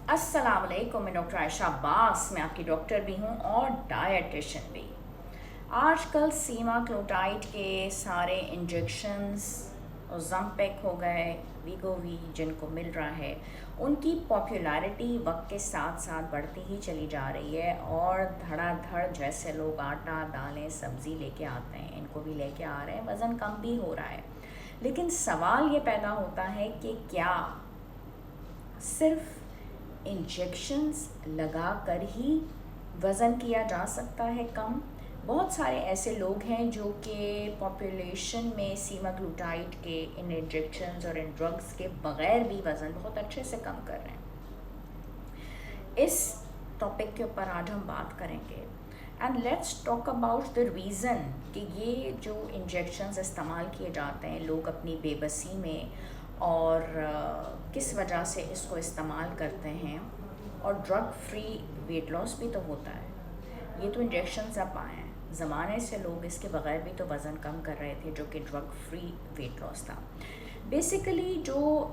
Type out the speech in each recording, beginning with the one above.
अस्सलाम वालेकुम, मैं डॉक्टर आयशा अब्बास। मैं आपकी डॉक्टर भी हूँ और डायटिशियन भी। आजकल सीमाग्लूटाइड के सारे इंजेक्शंस ओज़ेम्पिक हो गए, वीगोवी जिनको मिल रहा है, उनकी पॉपुलैरिटी वक्त के साथ साथ बढ़ती ही चली जा रही है और धड़ाधड़ जैसे लोग आटा दालें सब्ज़ी लेके आते हैं, इनको भी लेके आ रहे हैं, वज़न कम भी हो रहा है। लेकिन सवाल ये पैदा होता है कि क्या सिर्फ इंजेक्शंस लगा कर ही वज़न किया जा सकता है कम? बहुत सारे ऐसे लोग हैं जो कि पॉपुलेशन में सीमाग्लूटाइड के इन इंजेक्शंस और इन ड्रग्स के बग़ैर भी वज़न बहुत अच्छे से कम कर रहे हैं। इस टॉपिक के ऊपर आज हम बात करेंगे and let's talk about the reason कि ये जो इंजेक्शंस इस्तेमाल किए जाते हैं लोग अपनी बेबसी में और किस वजह से इसको इस्तेमाल करते हैं। और ड्रग फ्री वेट लॉस भी तो होता है। ये तो इंजेक्शंस अब आए हैं, ज़माने से लोग इसके बगैर भी तो वज़न कम कर रहे थे, जो कि ड्रग फ्री वेट लॉस था। बेसिकली जो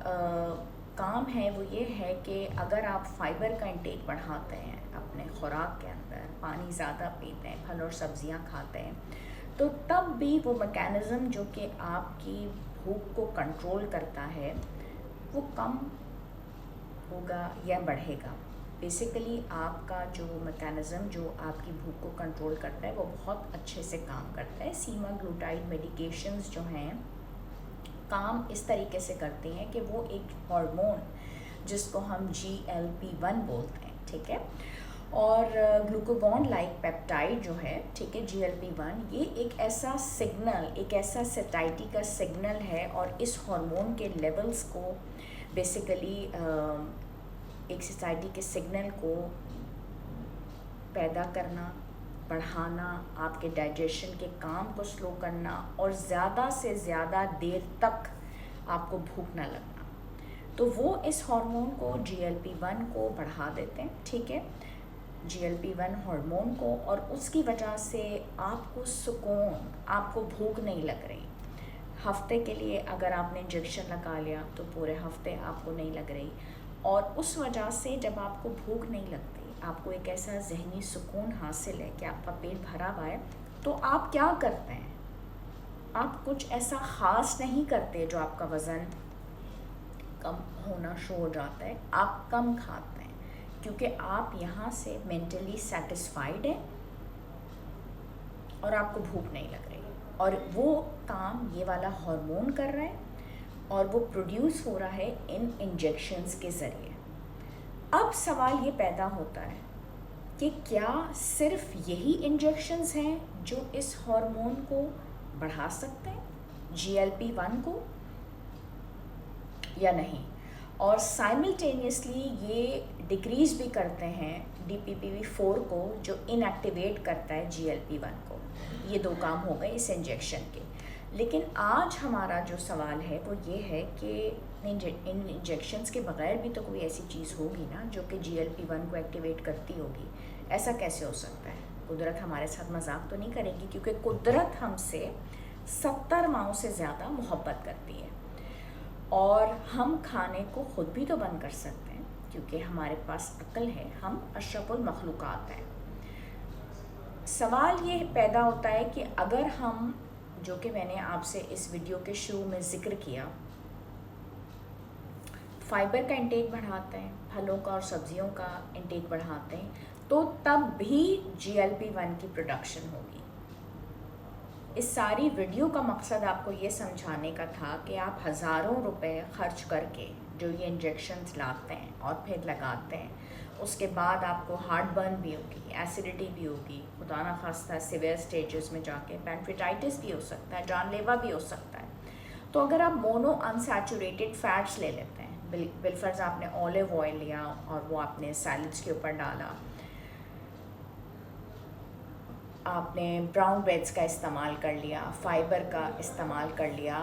काम है वो ये है कि अगर आप फाइबर का इंटेक बढ़ाते हैं अपने खुराक के अंदर, पानी ज़्यादा पीते हैं, फल और सब्जियां खाते हैं, तो तब भी वो मैकेनिज़्म जो कि आपकी भूख को कंट्रोल करता है वो कम होगा या बढ़ेगा। बेसिकली आपका जो मैकेनिज़्म जो आपकी भूख को कंट्रोल करता है वो बहुत अच्छे से काम करता है। सीमाग्लूटाइड मेडिकेशंस जो हैं काम इस तरीके से करते हैं कि वो एक हार्मोन जिसको हम GLP-1 बोलते हैं, ठीक है, और ग्लूकागॉन लाइक पेप्टाइड जो है, ठीक है, GLP-1 ये एक ऐसा सिग्नल, एक ऐसा सैटिस्फैक्टरी का सिग्नल है और इस हार्मोन के लेवल्स को बेसिकली एक सैटिस्फैक्टरी के सिग्नल को पैदा करना, बढ़ाना, आपके डाइजेशन के काम को स्लो करना और ज़्यादा से ज़्यादा देर तक आपको भूख ना लगना, तो वो इस हार्मोन को GLP-1 को बढ़ा देते हैं, ठीक है, GLP-1 हार्मोन को, और उसकी वजह से आपको सुकून, आपको भूख नहीं लग रही। हफ्ते के लिए अगर आपने इंजेक्शन लगा लिया तो पूरे हफ्ते आपको नहीं लग रही, और उस वजह से जब आपको भूख नहीं लगती, आपको एक ऐसा जहनी सुकून हासिल है कि आपका पेट भरा हुआ है, तो आप क्या करते हैं? आप कुछ ऐसा ख़ास नहीं करते जो आपका वज़न कम होना शुरू हो जाता है। आप कम खाते हैं क्योंकि आप यहाँ से मेंटली सेटिस्फाइड हैं और आपको भूख नहीं लग रही, और वो काम ये वाला हार्मोन कर रहा है और वो प्रोड्यूस हो रहा है इन इंजेक्शंस के ज़रिए। अब सवाल ये पैदा होता है कि क्या सिर्फ यही इंजेक्शंस हैं जो इस हार्मोन को बढ़ा सकते हैं, GLP-1 को, या नहीं, और साइमल्टेनियसली ये डिक्रीज़ भी करते हैं DPP-4 को जो इनएक्टिवेट करता है GLP-1 को। ये दो काम हो गए इस इंजेक्शन के। लेकिन आज हमारा जो सवाल है वो ये है कि इन इंजेक्शंस के बगैर भी तो कोई ऐसी चीज़ होगी ना जो कि GLP-1 को एक्टिवेट करती होगी। ऐसा कैसे हो सकता है? कुदरत हमारे साथ मजाक तो नहीं करेगी, क्योंकि कुदरत हमसे 70 माओं से ज़्यादा मोहब्बत करती है और हम खाने को ख़ुद भी तो बंद कर सकते हैं क्योंकि हमारे पास अक्ल है, हम अशरफुल मखलूक़ात हैं। सवाल ये पैदा होता है कि अगर हम, जो कि मैंने आपसे इस वीडियो के शुरू में ज़िक्र किया, फाइबर का इंटेक बढ़ाते हैं, फलों का और सब्जियों का इंटेक बढ़ाते हैं, तो तब भी GLP-1 की प्रोडक्शन होगी। इस सारी वीडियो का मकसद आपको ये समझाने का था कि आप हज़ारों रुपए खर्च करके जो ये इंजेक्शन्स लाते हैं और फिर लगाते हैं, उसके बाद आपको हार्ट बर्न भी होगी, एसिडिटी भी होगी, खुदा न खास्ता सिवियर स्टेजेस में जाके पैनक्रेटाइटिस भी हो सकता है, जानलेवा भी हो सकता है। तो अगर आप मोनो अनसैचुरेटेड फैट्स ले लेते हैं, बिलफर्ज आपने ऑलिव ऑयल लिया और वो आपने सैलड्स के ऊपर डाला, आपने ब्राउन ब्रेड्स का इस्तेमाल कर लिया, फाइबर का इस्तेमाल कर लिया,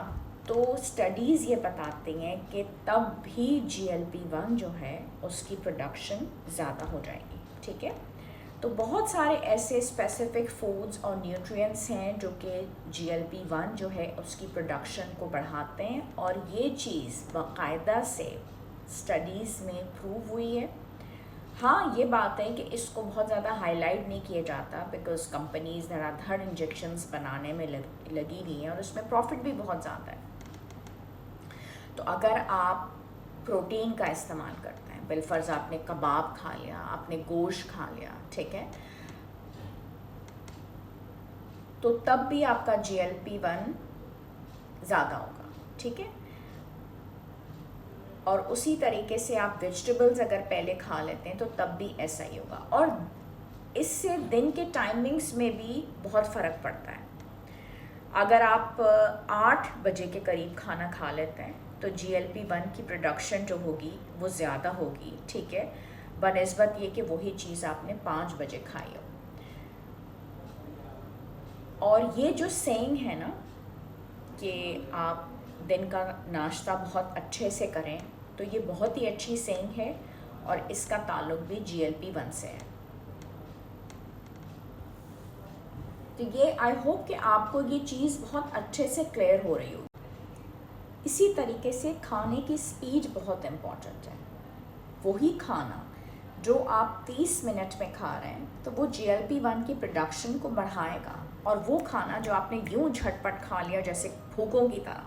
तो स्टडीज़ ये बताती हैं कि तब भी GLP-1 जो है उसकी प्रोडक्शन ज़्यादा हो जाएगी, ठीक है। तो बहुत सारे ऐसे स्पेसिफिक फूड्स और न्यूट्रिएंट्स हैं जो कि GLP-1 जो है उसकी प्रोडक्शन को बढ़ाते हैं, और ये चीज़ बाकायदा से स्टडीज़ में प्रूव हुई है हाँ, ये बात है कि इसको बहुत ज़्यादा हाईलाइट नहीं किया जाता बिकॉज कंपनीज धड़ाधड़ इंजेक्शंस बनाने में लगी हुई हैं और उसमें प्रॉफिट भी बहुत ज़्यादा है। तो अगर आप प्रोटीन का इस्तेमाल करते हैं, बिलफर्ज आपने कबाब खा लिया, आपने गोश्त खा लिया, ठीक है, तो तब भी आपका GLP-1 ज़्यादा होगा, ठीक है। और उसी तरीके से आप वेजिटेबल्स अगर पहले खा लेते हैं तो तब भी ऐसा ही होगा। और इससे दिन के टाइमिंग्स में भी बहुत फ़र्क पड़ता है। अगर आप 8 बजे के करीब खाना खा लेते हैं तो GLP-1 की प्रोडक्शन जो होगी वो ज़्यादा होगी, ठीक है, बनिस्बत ये कि वही चीज़ आपने 5 बजे खाई हो। और ये जो सेइंग है ना कि आप दिन का नाश्ता बहुत अच्छे से करें, तो ये बहुत ही अच्छी सेइंग है और इसका ताल्लुक भी GLP-1 से है। तो ये आई होप कि आपको ये चीज़ बहुत अच्छे से क्लियर हो रही होगी। इसी तरीके से खाने की स्पीड बहुत इम्पॉर्टेंट है। वही खाना जो आप 30 मिनट में खा रहे हैं तो वो GLP-1 की प्रोडक्शन को बढ़ाएगा, और वो खाना जो आपने यूं झटपट खा लिया जैसे भूखों की तरह,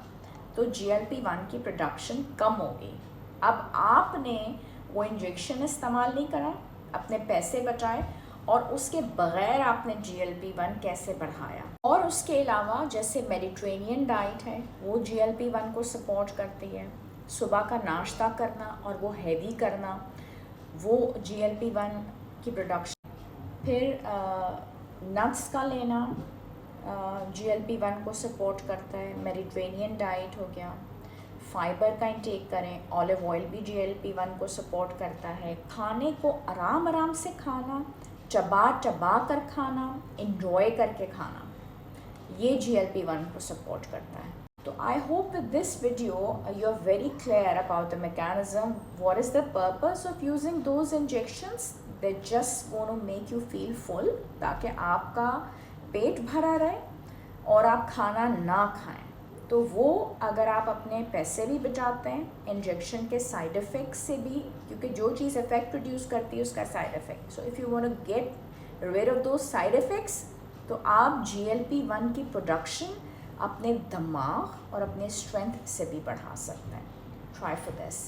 तो GLP-1 की प्रोडक्शन कम होगी। अब आपने वो इंजेक्शन इस्तेमाल नहीं करा, अपने पैसे बचाए, और उसके बग़ैर आपने GLP-1 कैसे बढ़ाया। और उसके अलावा जैसे मेडिटेरेनियन डाइट है वो GLP-1 को सपोर्ट करती है। सुबह का नाश्ता करना और वो हैवी करना, वो GLP-1 की प्रोडक्शन। फिर नट्स का लेना GLP-1 को सपोर्ट करता है। मेडिटेरेनियन डाइट हो गया, फाइबर का इंटेक करें, ऑलिव ऑयल भी GLP-1 को सपोर्ट करता है। खाने को आराम आराम से खाना, चबा चबा कर खाना, इंजॉय करके खाना, ये GLP-1 को सपोर्ट करता है। तो I hope with this video you are very clear about the mechanism, what is the purpose of using those injections. They just want to make you feel full, ताकि आपका पेट भरा रहे और आप खाना ना खाएं। तो वो अगर आप अपने पैसे भी बचाते हैं इंजेक्शन के साइड इफ़ेक्ट से भी, क्योंकि जो चीज़ इफ़ेक्ट प्रोड्यूस करती है उसका side effect, so if you want to get rid of those side effects, तो आप GLP-1 की प्रोडक्शन अपने दिमाग और अपने स्ट्रेंथ से भी बढ़ा सकते हैं। Try for this.